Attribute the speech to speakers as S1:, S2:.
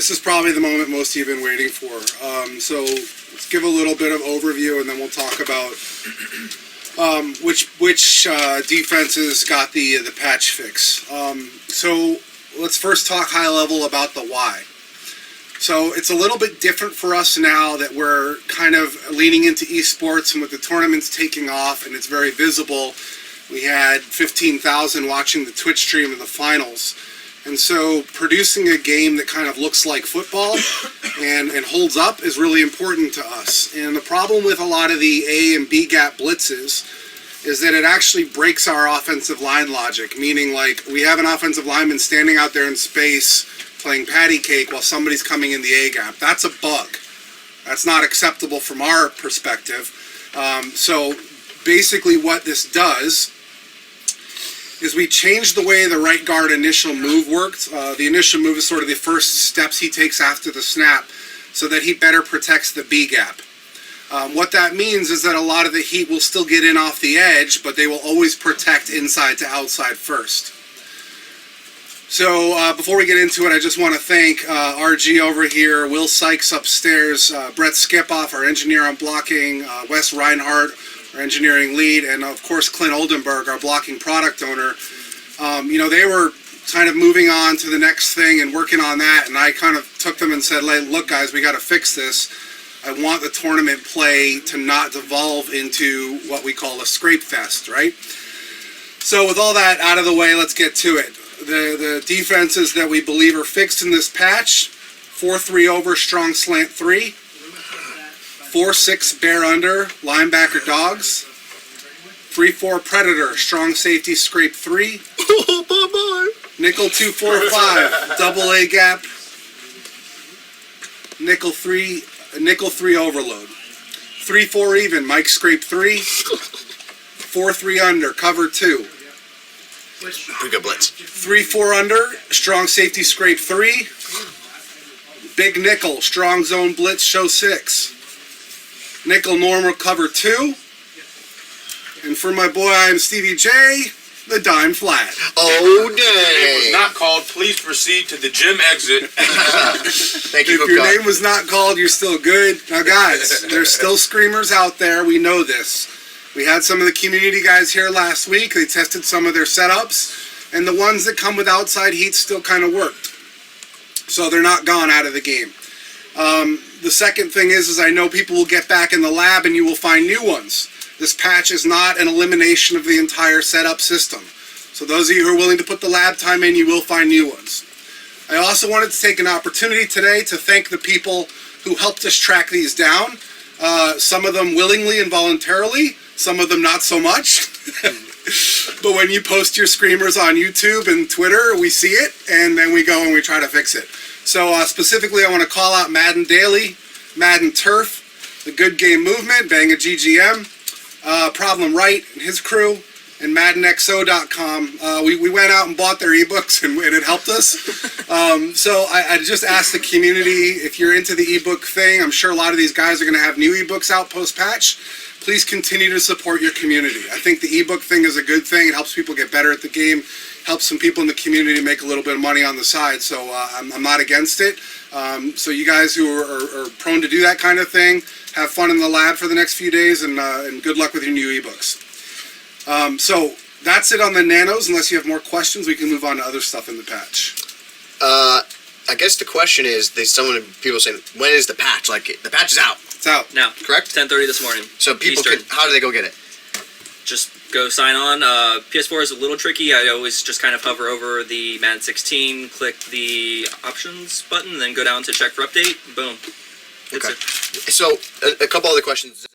S1: This is probably the moment most of you have been waiting for. So let's give a little bit of overview, and then we'll talk about which defenses got the patch fix. So let's first talk high level about the why. So it's a little bit different for us now that we're kind of leaning into esports, and with the tournaments taking off and it's very visible. We had 15,000 watching the Twitch stream of the finals. And so producing a game that kind of looks like football and holds up is really important to us. And the problem with a lot of the A and B gap blitzes is that it actually breaks our offensive line logic, meaning like we have an offensive lineman standing out there in space playing patty cake while somebody's coming in the A gap. That's a bug. That's not acceptable from our perspective. So basically what this does is we changed the way the right guard initial move worked. The initial move is sort of the first steps he takes after the snap so that he better protects the B gap. What that means is that a lot of the heat will still get in off the edge, but they will always protect inside to outside first. So before we get into it, I just want to thank RG over here, Will Sykes upstairs, Brett Skipoff, our engineer on blocking, Wes Reinhardt, our engineering lead, and of course Clint Oldenburg, our blocking product owner. They were kind of moving on to the next thing and working on that, and I kind of took them and said, look guys, we got to fix this. I want the tournament play to not devolve into what we call a scrape fest, right? So with all that out of the way, let's get to it. The defenses that we believe are fixed in this patch: 4-3 over, strong slant 3. 4-6 bear under, linebacker dogs. 3-4 predator, strong safety scrape 3. Nickel 2-4-5, double A gap. Nickel 3 overload. 3-4 even, Mike scrape 3. 4-3 under, cover 2.
S2: Pretty good blitz.
S1: 3-4 under, strong safety scrape 3. Big nickel, strong zone blitz show 6. Nickel normal cover 2. And for my boy, I'm Stevie J, the dime flat.
S2: Oh, dang.
S3: If your name was not called, please proceed to the gym exit.
S2: Thank you.
S1: If your name was not called, you're still good. Now guys, there's still screamers out there. We know this. We had some of the community guys here last week. They tested some of their setups, and the ones that come with outside heat still kind of worked. So they're not gone out of the game. The second thing is I know people will get back in the lab and you will find new ones. This patch is not an elimination of the entire setup system. So those of you who are willing to put the lab time in, you will find new ones. I also wanted to take an opportunity today to thank the people who helped us track these down. Some of them willingly and voluntarily, some of them not so much. But when you post your screamers on YouTube and Twitter, we see it, and then we go and we try to fix it. So specifically, I want to call out Madden Daily, Madden Turf, the Good Game Movement, Bang a GGM, Problem Right and his crew, and MaddenXO.com. We went out and bought their ebooks, and it helped us. So I just asked the community, if you're into the ebook thing, I'm sure a lot of these guys are going to have new ebooks out post-patch. Please continue to support your community. I think the ebook thing is a good thing. It helps people get better at the game, helps some people in the community make a little bit of money on the side. So I'm not against it. So you guys who are prone to do that kind of thing, have fun in the lab for the next few days, and good luck with your new ebooks. So that's it on the nanos. Unless you have more questions, we can move on to other stuff in the patch.
S2: I guess the question is, people saying, when is the patch? Like, the patch is out.
S1: It's out.
S4: Now,
S2: Correct?
S4: 10:30 this morning.
S2: So people
S4: Eastern.
S2: how do they go get it?
S4: Just go sign on. PS4 is a little tricky. I always just kind of hover over the Madden 16, click the options button, then go down to check for update. Boom. It's
S2: Okay.
S4: it.
S2: So, a couple other questions.